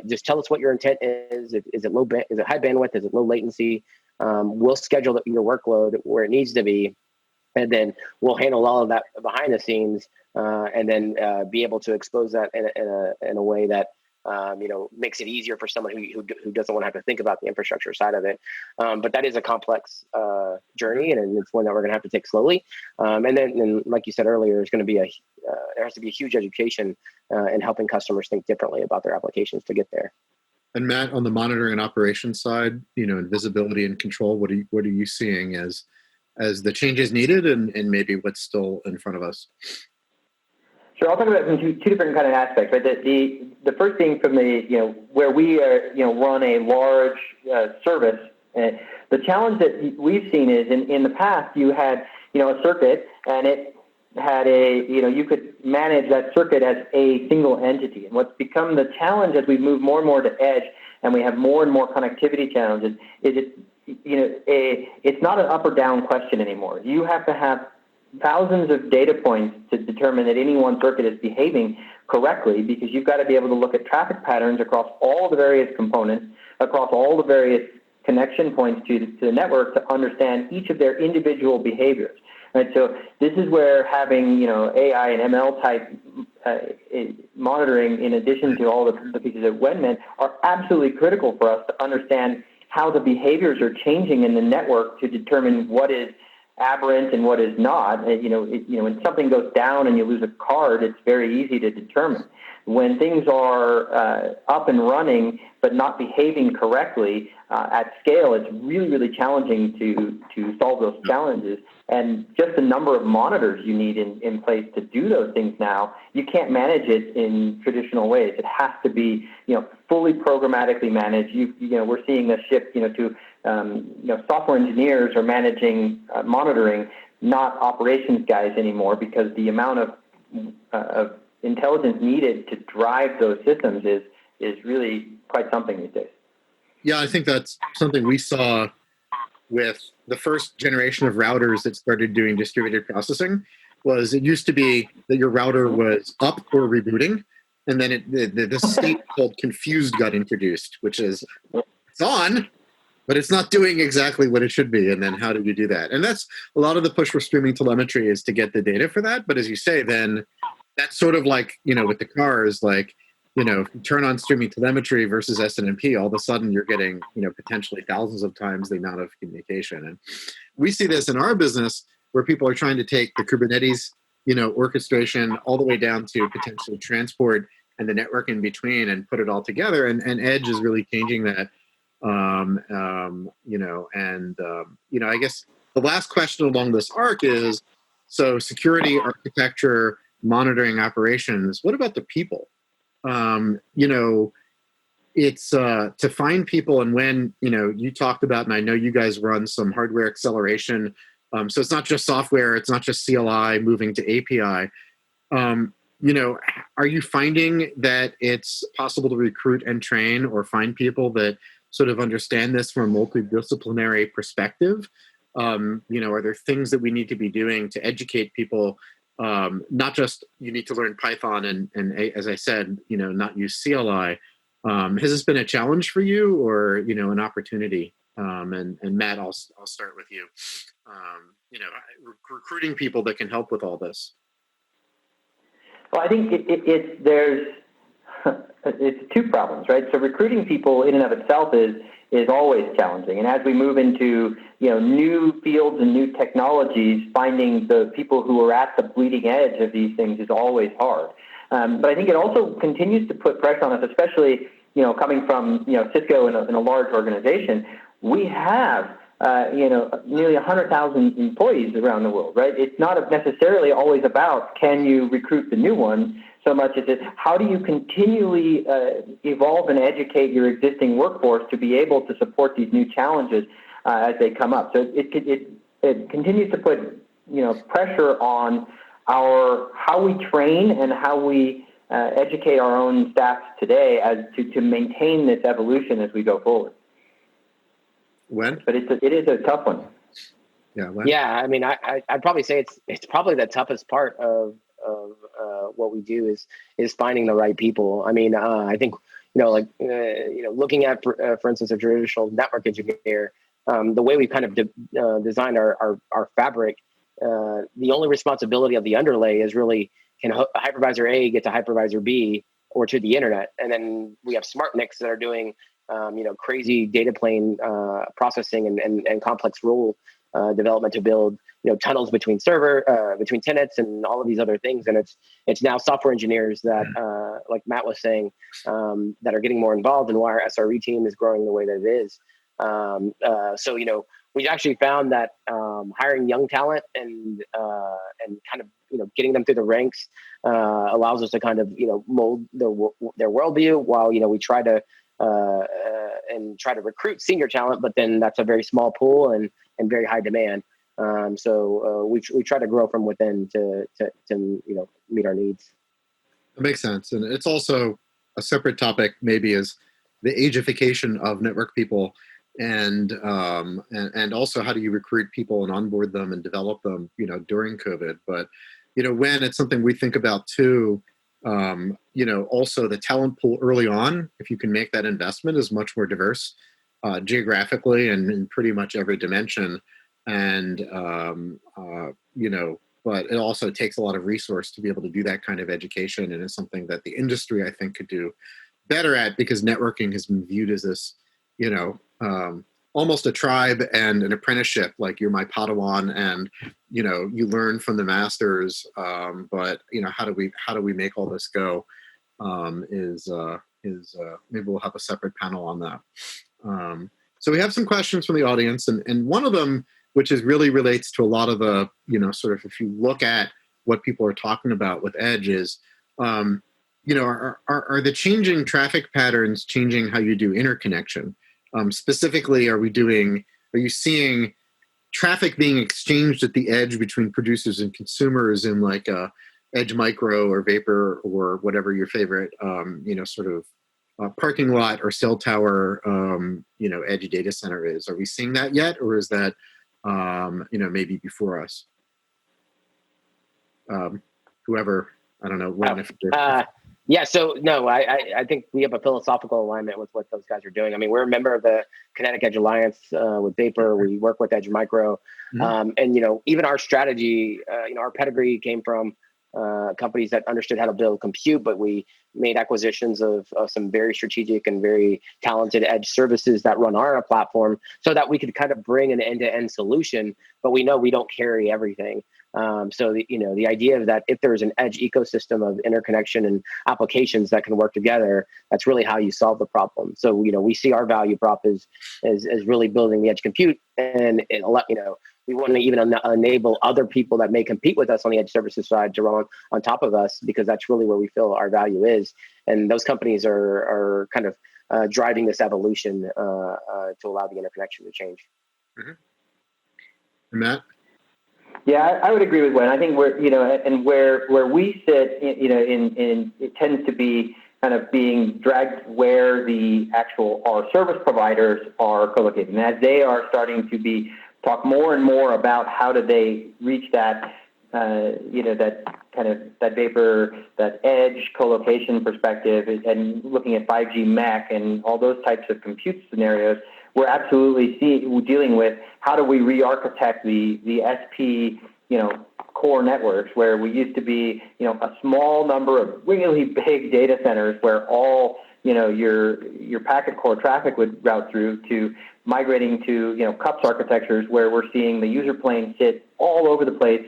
just tell us what your intent is. Is it is it high bandwidth? Is it low latency? We'll schedule your workload where it needs to be, and then we'll handle all of that behind the scenes, and then be able to expose that in a way that makes it easier for someone who doesn't want to have to think about the infrastructure side of it. But that is a complex journey, and it's one that we're going to have to take slowly. And then, like you said earlier, there's going to be there has to be a huge education in helping customers think differently about their applications to get there. And Matt, on the monitoring and operations side, and visibility and control, what are you seeing as the changes needed and maybe what's still in front of us? Sure, I'll talk about it from two different kind of aspects. Right, the first thing from where we run a large service. The challenge that we've seen is in the past you had a circuit and it had you could manage that circuit as a single entity. And what's become the challenge as we move more and more to edge and we have more and more connectivity challenges is it's not an up or down question anymore. You have to have thousands of data points to determine that any one circuit is behaving correctly, because you've got to be able to look at traffic patterns across all the various components, across all the various connection points to the network to understand each of their individual behaviors. Right, so this is where having AI and ML type monitoring, in addition to all the pieces that Wen meant, are absolutely critical for us to understand how the behaviors are changing in the network to determine what is aberrant and what is not. When something goes down and you lose a card, it's very easy to determine. When things are up and running but not behaving correctly at scale, it's really, really challenging to solve those challenges. And just the number of monitors you need in place to do those things now, you can't manage it in traditional ways. It has to be fully programmatically managed. We're seeing a shift to software engineers are managing monitoring, not operations guys anymore, because the amount of intelligence needed to drive those systems is really quite something these days. Yeah, I think that's something we saw with the first generation of routers that started doing distributed processing. Was it used to be that your router was up or rebooting, and then the state called confused got introduced, which is it's on, but it's not doing exactly what it should be. And then how do you do that? And that's a lot of the push for streaming telemetry is to get the data for that. But as you say, then that's sort of like, with the cars, like, if you turn on streaming telemetry versus SNMP, all of a sudden you're getting, potentially thousands of times the amount of communication. And we see this in our business where people are trying to take the Kubernetes, orchestration all the way down to potentially transport and the network in between and put it all together. And Edge is really changing that. I guess the last question along this arc is, so security, architecture, monitoring, operations, what about the people? It's to find people, and when, you talked about, and I know you guys run some hardware acceleration, so it's not just software, it's not just CLI moving to API. Are you finding that it's possible to recruit and train or find people that sort of understand this from a multidisciplinary perspective? Are there things that we need to be doing to educate people? Not just you need to learn Python and as I said, not use CLI. Has this been a challenge for you or, an opportunity? And Matt, I'll start with you. Recruiting people that can help with all this. Well, I think it's two problems, right? So recruiting people in and of itself is always challenging. And as we move into, new fields and new technologies, finding the people who are at the bleeding edge of these things is always hard. But I think it also continues to put pressure on us, especially, coming from, Cisco in a large organization. We have, nearly 100,000 employees around the world, right? It's not necessarily always about can you recruit the new ones so much as it's how do you continually evolve and educate your existing workforce to be able to support these new challenges as they come up. So it continues to put, pressure on how we train and how we educate our own staff today as to maintain this evolution as we go forward. But it is a tough one. Yeah. Yeah. I mean, I'd probably say it's probably the toughest part of what we do is finding the right people. I mean, I think, looking at, for instance, a traditional network engineer, the way we kind of designed our fabric, the only responsibility of the underlay is really, can hypervisor A get to hypervisor B or to the internet? And then we have smart NICs that are doing, crazy data plane processing and complex rule development to build, tunnels between between tenants and all of these other things. And it's now software engineers that, like Matt was saying, that are getting more involved, and why our SRE team is growing the way that it is. So, we actually found that hiring young talent and kind of, getting them through the ranks allows us to kind of, mold their worldview while, we try to recruit senior talent, but then that's a very small pool and very high demand. So we try to grow from within to meet our needs. That makes sense. And it's also a separate topic, maybe, is the ageification of network people, and also how do you recruit people and onboard them and develop them, during COVID. But, when it's something we think about too, also the talent pool early on, if you can make that investment, is much more diverse geographically and in pretty much every dimension. And, but it also takes a lot of resource to be able to do that kind of education. And it's something that the industry, I think, could do better at, because networking has been viewed as this, almost a tribe and an apprenticeship, like you're my Padawan and, you learn from the masters. But, how do we make all this go is maybe we'll have a separate panel on that. So we have some questions from the audience, and one of them, which really relates to a lot of the, sort of, if you look at what people are talking about with Edge, is, are the changing traffic patterns changing how you do interconnection? Specifically, are you seeing traffic being exchanged at the edge between producers and consumers in like a Edge Micro or Vapor or whatever your favorite, sort of parking lot or cell tower, edge data center is? Are we seeing that yet, or is that, maybe before us? Whoever, I don't know. Yeah, so no, I think we have a philosophical alignment with what those guys are doing. I mean, we're a member of the Kinetic Edge Alliance with Vapor. We work with Edge Micro. Mm-hmm. And, even our strategy, our pedigree came from companies that understood how to build compute, but we made acquisitions of some very strategic and very talented edge services that run on our platform so that we could kind of bring an end-to-end solution, but we know we don't carry everything. So the idea of that if there's an edge ecosystem of interconnection and applications that can work together, that's really how you solve the problem. So, we see our value prop as really building the edge compute, and we want to even enable other people that may compete with us on the edge services side to run on top of us, because that's really where we feel our value is. And those companies are kind of driving this evolution to allow the interconnection to change. Mm-hmm. Matt? Yeah, I would agree with Gwen. I think where we sit, it tends to be kind of being dragged where our service providers are co-located. And as they are starting to talk more and more about how do they reach that, that kind of that Vapor, that edge co-location perspective, and looking at 5G MEC and all those types of compute scenarios, we're absolutely dealing with how do we re-architect the SP, core networks, where we used to be, a small number of really big data centers where all, your packet core traffic would route through, to migrating to, CUPS architectures where we're seeing the user plane sit all over the place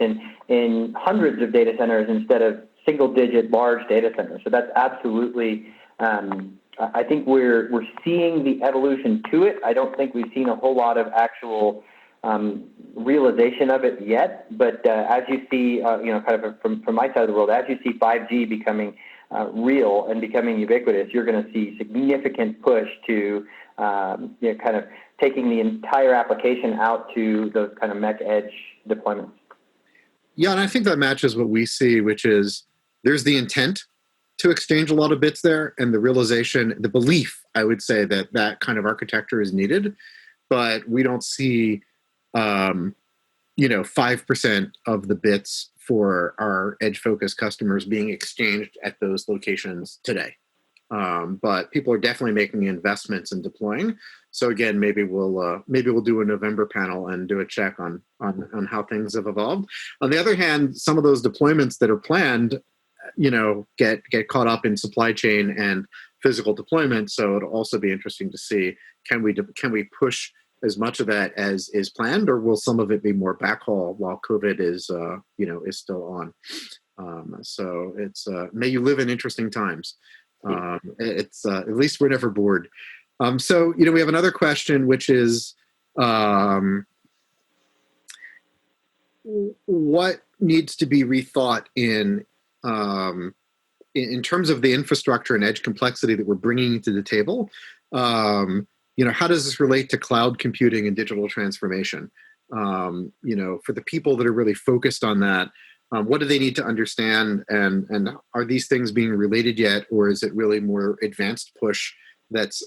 in hundreds of data centers instead of single-digit large data centers. So that's absolutely, I think we're seeing the evolution to it. I don't think we've seen a whole lot of actual realization of it yet, but as you see, kind of from my side of the world, as you see 5G becoming real and becoming ubiquitous, you're going to see significant push to kind of taking the entire application out to those kind of MEC edge deployments. Yeah, and I think that matches what we see, which is there's the intent to exchange a lot of bits there, and the realization, the belief, I would say, that that kind of architecture is needed, but we don't see 5% of the bits for our edge-focused customers being exchanged at those locations today. But people are definitely making investments in deploying. So again, maybe we'll do a November panel and do a check on how things have evolved. On the other hand, some of those deployments that are planned, get caught up in supply chain and physical deployment. So it'll also be interesting to see, can we push as much of that as is planned, or will some of it be more backhaul while COVID is still on? So it's may you live in interesting times. It's at least we're never bored. So we have another question, which is what needs to be rethought in terms of the infrastructure and edge complexity that we're bringing to the table. How does this relate to cloud computing and digital transformation? For the people that are really focused on that, what do they need to understand, and are these things being related yet, or is it really more advanced push that's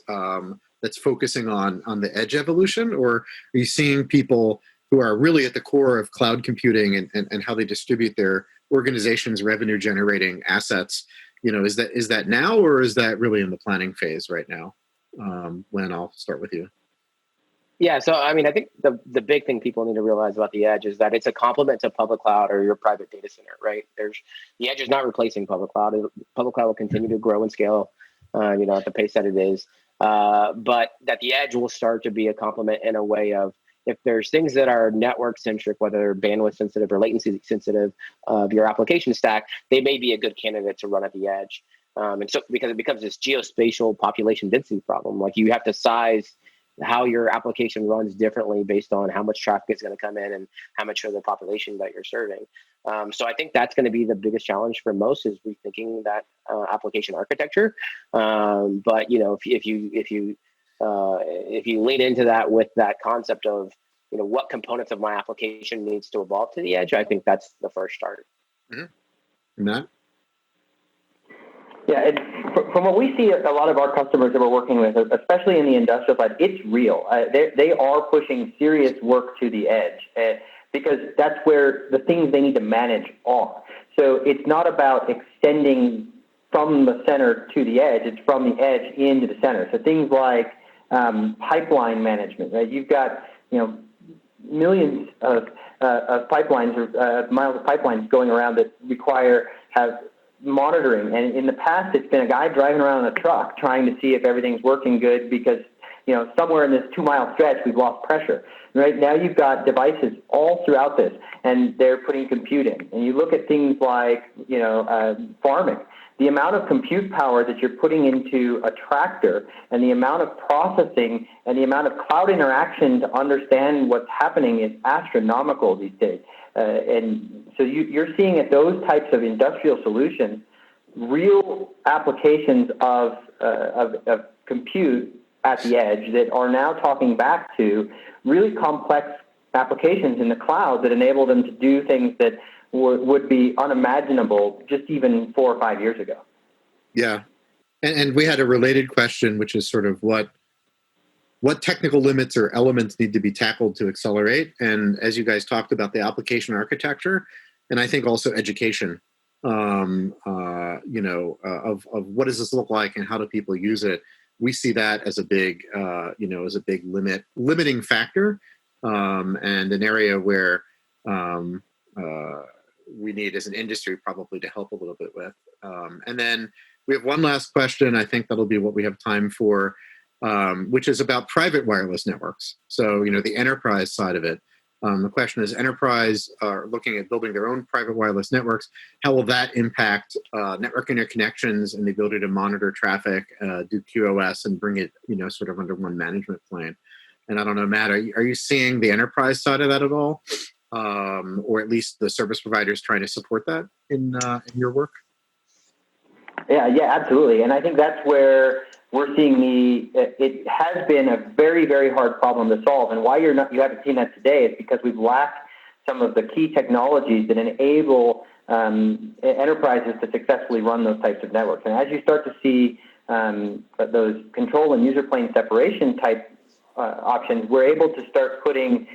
focusing on the edge evolution? Or are you seeing people who are really at the core of cloud computing and how they distribute their organization's revenue generating assets? Is that now, or is that really in the planning phase right now? Len, I'll start with you. Yeah, so I think the big thing people need to realize about the edge is that it's a complement to public cloud or your private data center, right? The edge is not replacing public cloud. Public cloud will continue to grow and scale, at the pace that it is. But that the edge will start to be a complement in a way of, if there's things that are network centric, whether they're bandwidth sensitive or latency sensitive of your application stack, they may be a good candidate to run at the edge. And so because it becomes this geospatial population density problem, like you have to size how your application runs differently based on how much traffic is going to come in and how much of the population that you're serving. So I think that's going to be the biggest challenge for most, is rethinking that application architecture. But if you lean into that with that concept of what components of my application needs to evolve to the edge, I think that's the first start. Mm-hmm. Matt? Yeah, from what we see, a lot of our customers that we're working with, especially in the industrial side, it's real. They are pushing serious work to the edge because that's where the things they need to manage are. So it's not about extending from the center to the edge; it's from the edge into the center. So things like pipeline management, right? You've got millions of pipelines or miles of pipelines going around that have monitoring, and in the past it's been a guy driving around in a truck trying to see if everything's working good because somewhere in this 2-mile stretch we've lost pressure. Right now you've got devices all throughout this, and they're putting compute in. And you look at things like farming, the amount of compute power that you're putting into a tractor, and the amount of processing and the amount of cloud interaction to understand what's happening is astronomical these days. And so you're seeing at those types of industrial solutions, real applications of compute at the edge that are now talking back to really complex applications in the cloud that enable them to do things that would be unimaginable just even 4 or 5 years ago. Yeah. And we had a related question, which is sort of what technical limits or elements need to be tackled to accelerate. And as you guys talked about, the application architecture, and I think also education, of what does this look like and how do people use it? We see that as a big, limiting factor, and an area where we need as an industry probably to help a little bit with. And then we have one last question. I think that'll be what we have time for, which is about private wireless networks. So, the enterprise side of it. The question is, enterprise are looking at building their own private wireless networks. How will that impact network interconnections and the ability to monitor traffic, do QoS, and bring it, sort of under one management plane? And I don't know, Matt, are you seeing the enterprise side of that at all? Or at least the service providers trying to support that in your work? Yeah, absolutely. And I think that's where we're seeing it has been a very, very hard problem to solve. And why you haven't seen that today is because we've lacked some of the key technologies that enable enterprises to successfully run those types of networks. And as you start to see those control and user plane separation type options, we're able to start putting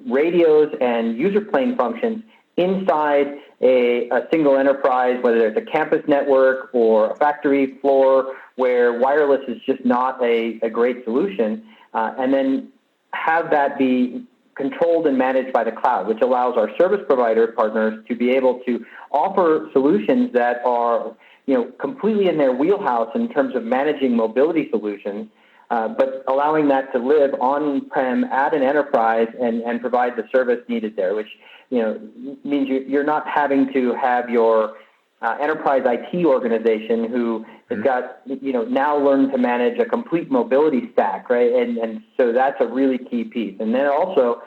radios and user plane functions inside a single enterprise, whether it's a campus network or a factory floor, where wireless is just not a great solution, and then have that be controlled and managed by the cloud, which allows our service provider partners to be able to offer solutions that are completely in their wheelhouse in terms of managing mobility solutions, but allowing that to live on-prem at an enterprise and provide the service needed there, which means you're not having to have your enterprise IT organization who has got now learned to manage a complete mobility stack, right? And so that's a really key piece. And then also,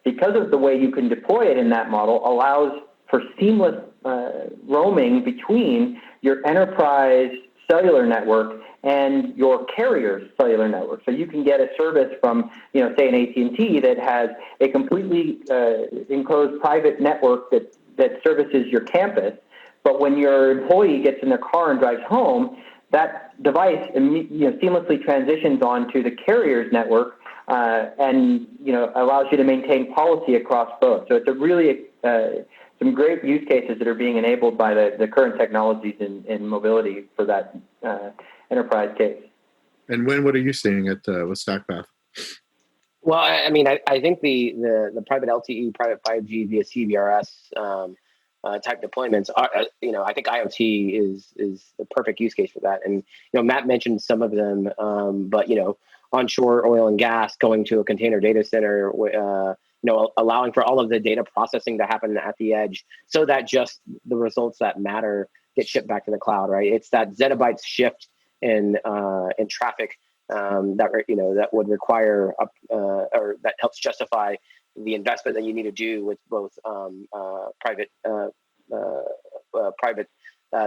because of the way you can deploy it in that model, allows for seamless roaming between your enterprise cellular network and your carrier's cellular network. So you can get a service from, say, an AT&T that has a completely enclosed private network that services your campus. But when your employee gets in their car and drives home, that device seamlessly transitions onto the carrier's network and allows you to maintain policy across both. So it's a really some great use cases that are being enabled by the current technologies in mobility for that enterprise case. And what are you seeing with StackPath? Well, I mean, I think the private LTE, private 5G via CBRS type deployments are, I think IoT is the perfect use case for that. And Matt mentioned some of them, but onshore oil and gas going to a container data center, allowing for all of the data processing to happen at the edge, so that just the results that matter get shipped back to the cloud. Right? It's that zettabytes shift in traffic that would require or that helps justify the investment that you need to do with both private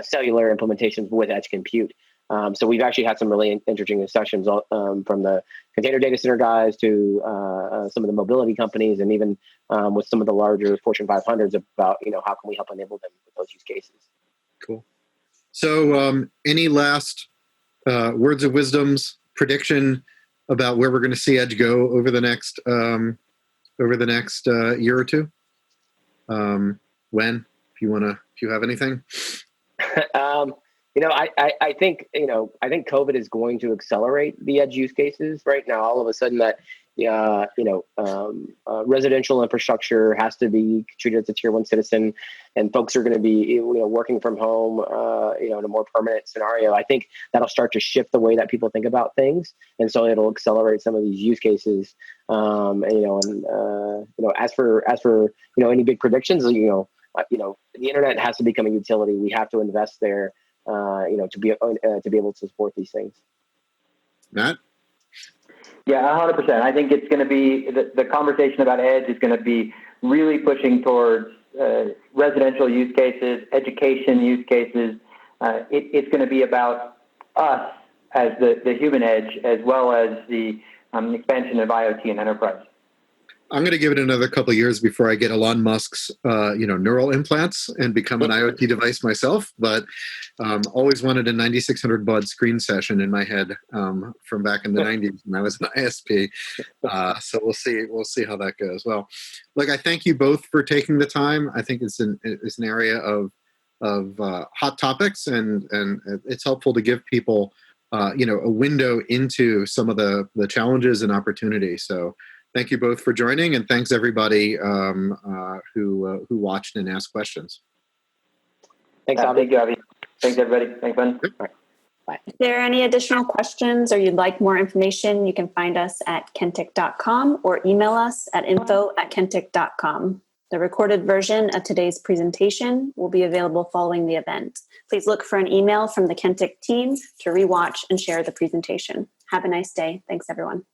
cellular implementations with edge compute. So we've actually had some really interesting discussions from the container data center guys to some of the mobility companies, and even with some of the larger Fortune 500s about how can we help enable them with those use cases. Cool. So any last words of wisdoms, prediction about where we're going to see edge go over the next year or two? When, if you have anything? I think COVID is going to accelerate the edge use cases. Right now, all of a sudden that residential infrastructure has to be treated as a tier 1 citizen, and folks are going to be working from home in a more permanent scenario. I think that'll start to shift the way that people think about things, and so it'll accelerate some of these use cases. As for any big predictions, the internet has to become a utility. We have to invest there. To be able to support these things. Matt? Yeah, 100%. I think it's going to be the conversation about edge is going to be really pushing towards residential use cases, education use cases. It's going to be about us as the human edge, as well as the expansion of IoT and enterprise. I'm going to give it another couple of years before I get Elon Musk's, neural implants and become an IoT device myself. But always wanted a 9600 baud screen session in my head from back in the 90s when I was an ISP. So we'll see how that goes. Well, look, I thank you both for taking the time. I think it's an area of hot topics, and it's helpful to give people a window into some of the challenges and opportunities. So. Thank you both for joining, and thanks everybody who watched and asked questions. Thanks, Avi. Thank you, Avi. Thanks, everybody. Thanks, Ben. Yep. If there are any additional questions or you'd like more information, you can find us at kentik.com or email us at info@kentik.com. The recorded version of today's presentation will be available following the event. Please look for an email from the Kentik team to rewatch and share the presentation. Have a nice day. Thanks, everyone.